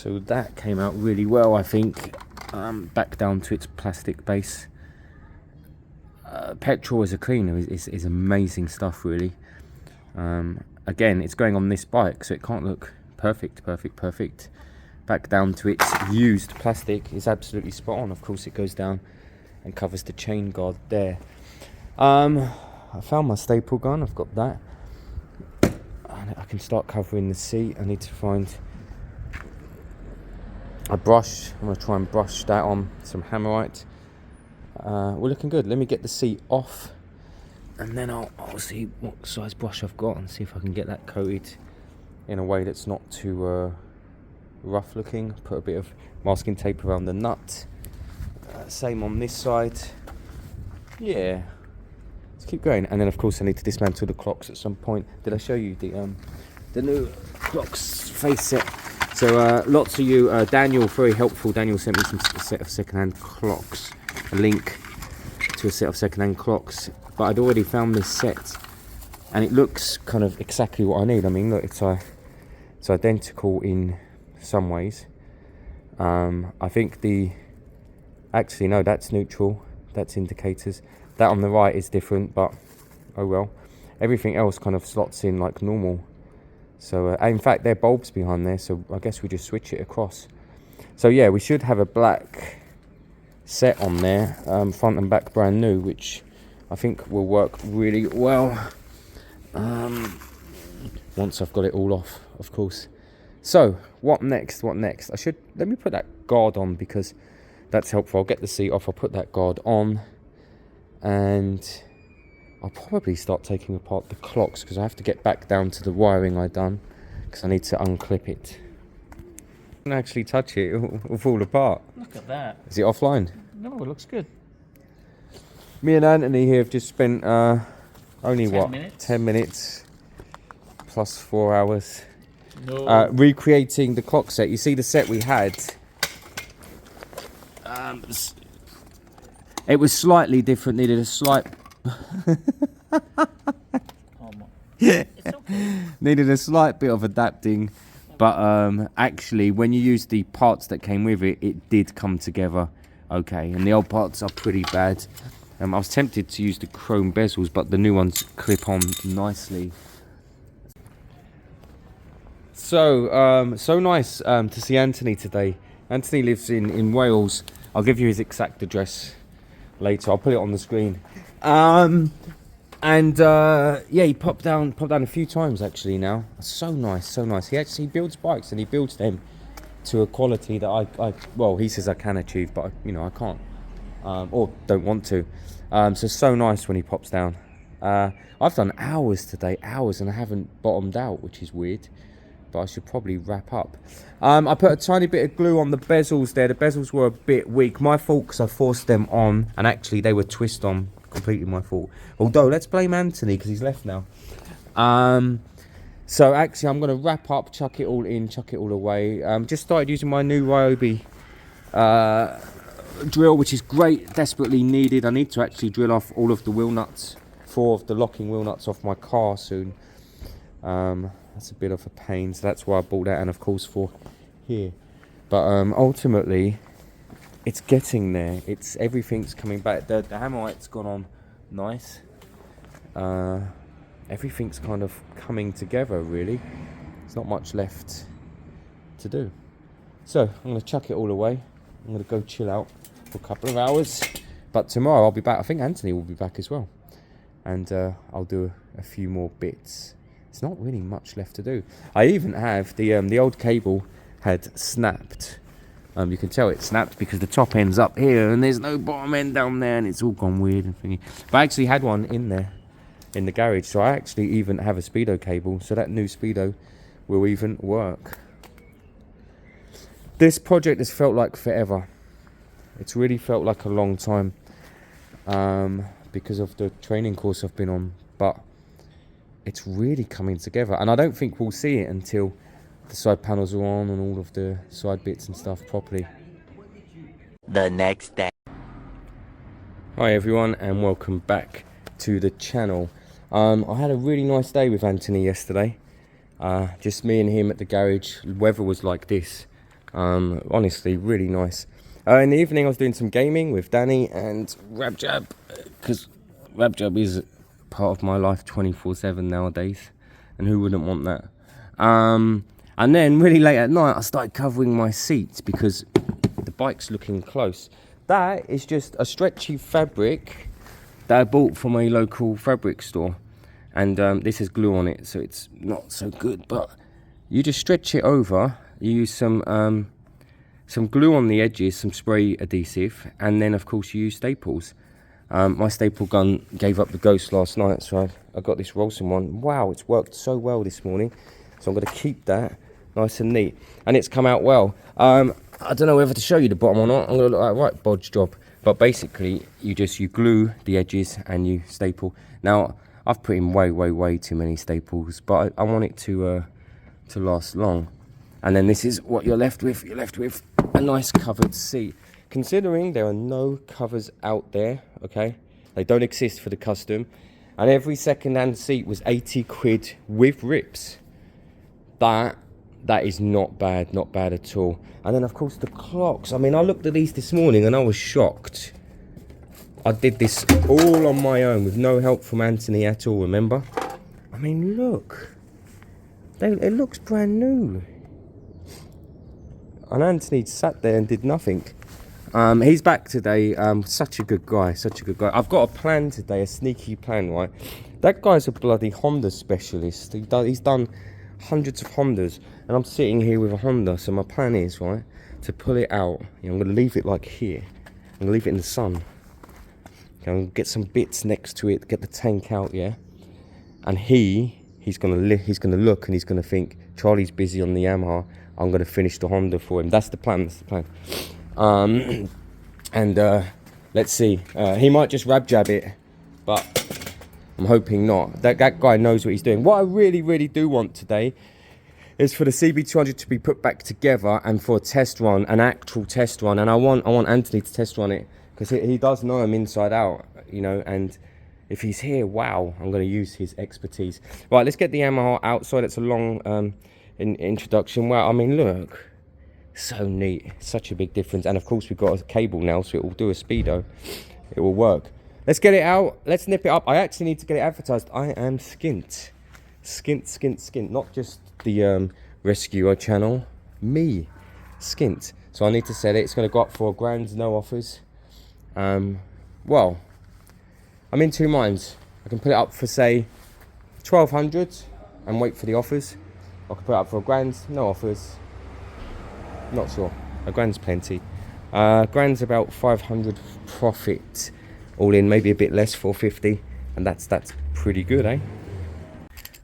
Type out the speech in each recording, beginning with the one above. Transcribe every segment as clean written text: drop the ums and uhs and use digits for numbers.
So that came out really well, I think. Back down to its plastic base. Petrol as a cleaner is amazing stuff, really. Again, it's going on this bike, so it can't look perfect. Back down to its used plastic is absolutely spot on. Of course, it goes down and covers the chain guard there. I found my staple gun. I've got that. And I can start covering the seat. I need to find a brush. I'm going to try and brush that on some Hammerite. We're looking good. Let me get the seat off, and then I'll see what size brush I've got and see if I can get that coated in a way that's not too rough looking. Put a bit of masking tape around the nut. Same on this side. Yeah, let's keep going. And then of course I need to dismantle the clocks at some point. Did I show you the new clocks face set? So lots of you, Daniel, very helpful. Daniel sent me a set of second-hand clocks, a link to a set of second-hand clocks. But I'd already found this set, and it looks kind of exactly what I need. I mean, look, it's identical in some ways. I think actually no, that's neutral. That's indicators. That on the right is different, but oh well. Everything else kind of slots in like normal. So, in fact, there are bulbs behind there, so I guess we just switch it across. So yeah, we should have a black set on there, front and back brand new, which I think will work really well. Once I've got it all off, of course. So, what next? Let me put that guard on because that's helpful. I'll get the seat off, I'll put that guard on, and I'll probably start taking apart the clocks because I have to get back down to the wiring I done because I need to unclip it. I can actually touch it, it'll fall apart. Look at that. Is it offline? No, it looks good. Me and Anthony here have just spent only 10 minutes. 10 minutes plus 4 hours No. recreating the clock set. You see the set we had, it was slightly different, needed a slight Oh my. It's okay. needed a slight bit of adapting, but actually when you use the parts that came with it, it did come together okay, and the old parts are pretty bad. I was tempted to use the chrome bezels, but the new ones clip on nicely. So so nice to see Anthony today. Anthony lives in Wales. I'll give you his exact address later. I'll put it on the screen. Yeah, he popped down a few times actually now. So nice. He actually builds bikes, and he builds them to a quality that I well, he says I can achieve, but I can't, or don't want to. So nice when he pops down. I've done hours today, and I haven't bottomed out, which is weird, but I should probably wrap up. I put a tiny bit of glue on the bezels there. The bezels were a bit weak. My fault, because I forced them on, and actually they were twist on. Completely my fault. Although, let's blame Anthony, because he's left now. So actually, I'm going to wrap up, chuck it all in, chuck it all away. Just started using my new Ryobi drill, which is great, desperately needed. I need to actually drill off all of the wheel nuts, 4 of the locking wheel nuts off my car soon. That's a bit of a pain, so that's why I bought that, and of course for here. But ultimately, it's getting there. Everything's coming back. The Hammerite's gone on nice. Everything's kind of coming together, really. There's not much left to do. So I'm going to chuck it all away. I'm going to go chill out for a couple of hours. But tomorrow I'll be back. I think Anthony will be back as well. And I'll do a few more bits. There's not really much left to do. I even have the old cable had snapped. You can tell it snapped because the top end's up here and there's no bottom end down there, and it's all gone weird and thingy. But I actually had one in there in the garage, so I actually even have a Speedo cable, so that new Speedo will even work. This project has felt like forever. It's really felt like a long time because of the training course I've been on, but it's really coming together, and I don't think we'll see it until the side panels are on and all of the side bits and stuff properly. The next day. Hi everyone, and welcome back to the channel. I had a really nice day with Anthony yesterday. Just me and him at the garage. The weather was like this. Honestly, really nice. In the evening, I was doing some gaming with Danny and Rabjab, because Rabjab is part of my life 24/7 nowadays, and who wouldn't want that? And then really late at night, I started covering my seats because the bike's looking close. That is just a stretchy fabric that I bought from a local fabric store, and this has glue on it, so it's not so good. But you just stretch it over. You use some glue on the edges, some spray adhesive, and then of course you use staples. My staple gun gave up the ghost last night, so I got this Rolson one. Wow, it's worked so well this morning, so I'm going to keep that nice and neat, and it's come out well. I don't know whether to show you the bottom or not. I'm going to look like right bodge job, but basically you glue the edges and you staple. Now I've put in way too many staples, but I want it to last long. And then this is what you're left with. You're left with a nice covered seat. Considering there are no covers out there, okay? They don't exist for the custom. And every second-hand seat was 80 quid with rips. That is not bad at all. And then, of course, the clocks. I mean, I looked at these this morning and I was shocked. I did this all on my own with no help from Anthony at all, remember? I mean, look. It looks brand new. And Anthony sat there and did nothing. He's back today. Such a good guy. I've got a plan today, a sneaky plan, right? That guy's a bloody Honda specialist. He's done hundreds of Hondas, and I'm sitting here with a Honda. So my plan is, right, to pull it out. I'm going to leave it like here. I'm going to leave it in the sun. Okay, I'm going to get some bits next to it, get the tank out, yeah. And he's going to look and he's going to think, Charlie's busy on the Yamaha. I'm going to finish the Honda for him. That's the plan. Let's see. He might just Rabjab it, but I'm hoping not. That guy knows what he's doing. What I really do want today is for the CB200 to be put back together and for a test run, an actual test run. And I want Anthony to test run it because he does know him inside out, you know. And if he's here, wow, I'm going to use his expertise. Right, let's get the Yamaha outside. It's a long introduction. Wow, I mean, look. So neat, such a big difference. And of course we've got a cable now, so it will do a speedo. It will work. Let's get it out, let's nip it up. I actually need to get it advertised. I am skint, not just the rescuer channel, me, skint. So I need to sell it. It's going to go up for £1,000, no offers. Well, I'm in two minds. I can put it up for say 1,200 and wait for the offers. I can put it up for £1,000, no offers. Not sure. £1,000's plenty. £1,000's about 500 profit all in, maybe a bit less, 450, and that's pretty good, eh?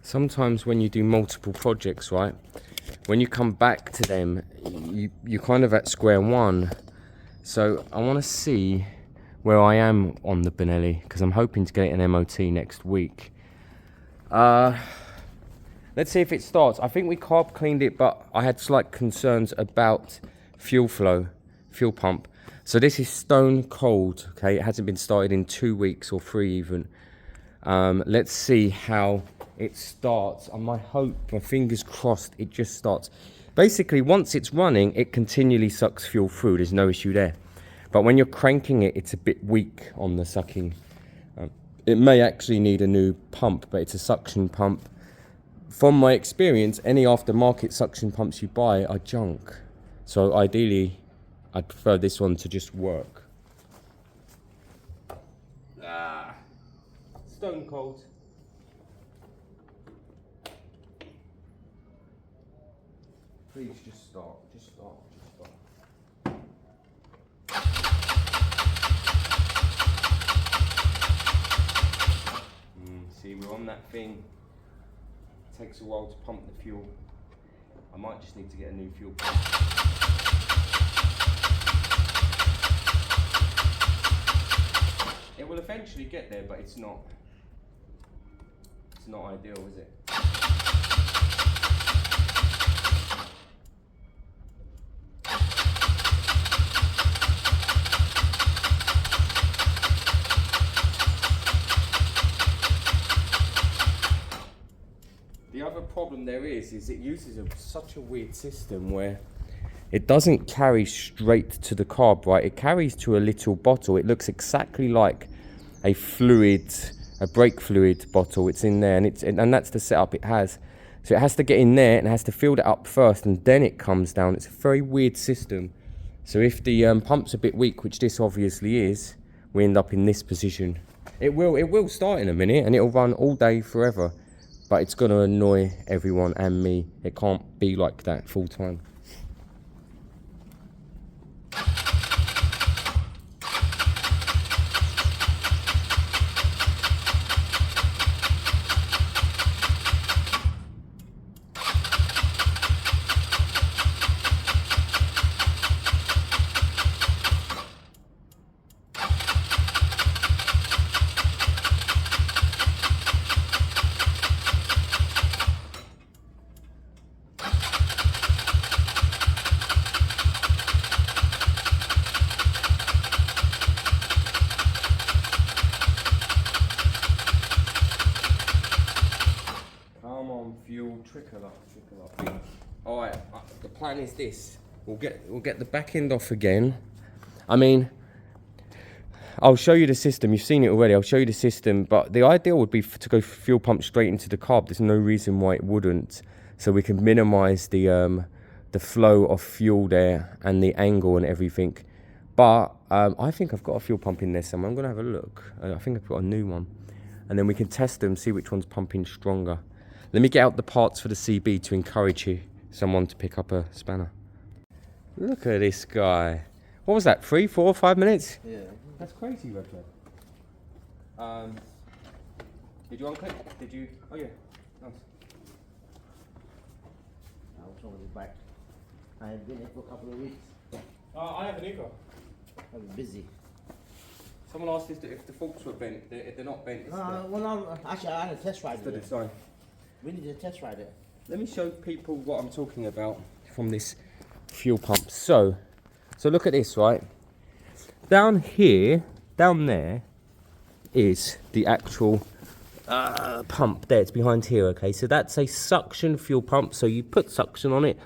Sometimes when you do multiple projects, right, when you come back to them, you're kind of at square one. So I want to see where I am on the Benelli, because I'm hoping to get an MOT next week. Let's see if it starts. I think we carb cleaned it, but I had slight concerns about fuel flow, fuel pump. So this is stone cold, okay? It hasn't been started in 2 weeks or 3 even. Let's see how it starts. And my hope, my fingers crossed, it just starts. Basically, once it's running, it continually sucks fuel through. There's no issue there. But when you're cranking it, it's a bit weak on the sucking. It may actually need a new pump, but it's a suction pump. From my experience, any aftermarket suction pumps you buy are junk. So ideally, I prefer this one to just work. Stone cold. Please just start. See, we're on that thing. Takes a while to pump the fuel. I might just need to get a new fuel pump. It will eventually get there, but it's not ideal, is it? The other problem there is it uses such a weird system where it doesn't carry straight to the carb, right? It carries to a little bottle. It looks exactly like a brake fluid bottle. It's in there, and that's the setup it has. So it has to get in there and it has to fill that up first, and then it comes down. It's a very weird system. So if the pump's a bit weak, which this obviously is, we end up in this position. It will start in a minute and it'll run all day forever, but it's gonna annoy everyone and me. It can't be like that full time. Fuel, trickle up. All right, the plan is this: we'll get the back end off again. I mean, I'll show you the system. You've seen it already. I'll show you the system, but the ideal would be to go fuel pump straight into the carb. There's no reason why it wouldn't, so we can minimise the flow of fuel there and the angle and everything. But I think I've got a fuel pump in there somewhere. I'm gonna have a look. I think I've got a new one, and then we can test them, see which one's pumping stronger. Let me get out the parts for the CB to encourage someone to pick up a spanner. Look at this guy. What was that, 3, 4, 5 minutes? Yeah. That's crazy, Roger. Did you unclick? Did you? Oh yeah, nice. I was on the back. I have been here for a couple of weeks. I have an eco. I was busy. Someone asked if the forks were bent. If they're not bent, it's Actually, I had a test ride the with it. design. We need to test ride it. Let me show people what I'm talking about from this fuel pump. So look at this, right? Down here, down there, is the actual pump there. It's behind here, okay? So that's a suction fuel pump. So you put suction on it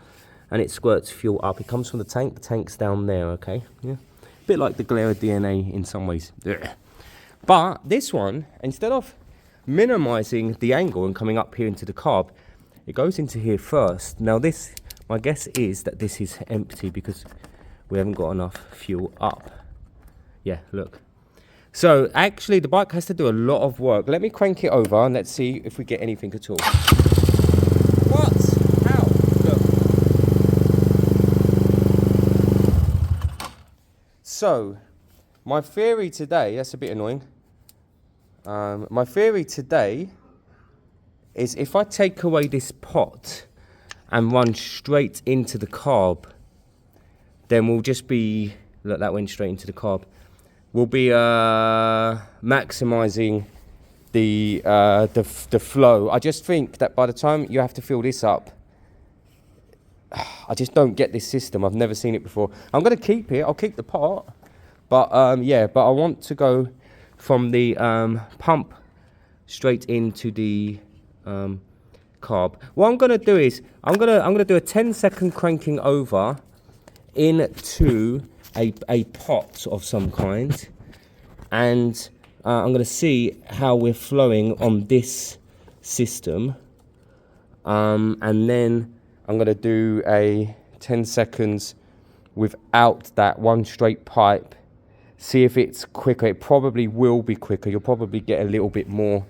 and it squirts fuel up. It comes from the tank. The tank's down there, okay? Yeah. A bit like the Glera DNA in some ways. Ugh. But this one, instead of minimizing the angle and coming up here into the carb, it goes into here first. Now this, my guess is that this is empty because we haven't got enough fuel up. Yeah, look. So actually the bike has to do a lot of work. Let me crank it over and let's see if we get anything at all. What? How? Look. So my theory today, that's a bit annoying. My theory today is if I take away this pot and run straight into the carb, then we'll just be, look, that went straight into the carb. We'll be maximising the flow. I just think that by the time you have to fill this up, I just don't get this system. I've never seen it before. I'm going to keep it. I'll keep the pot. But yeah, but I want to go from the pump straight into the carb. What I'm going to do is I'm going to do a 10-second cranking over into a pot of some kind, and I'm going to see how we're flowing on this system, and then I'm going to do a 10 seconds without that one straight pipe, see if it's quicker. It probably will be quicker. You'll probably get a little bit more.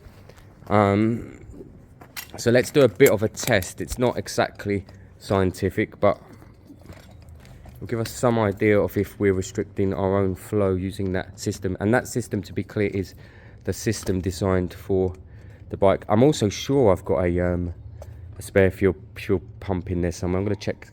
So let's do a bit of a test. It's not exactly scientific, but will give us some idea of if we're restricting our own flow using that system. And that system, to be clear, is the system designed for the bike. I'm also sure I've got a spare fuel pump in there somewhere. I'm going to check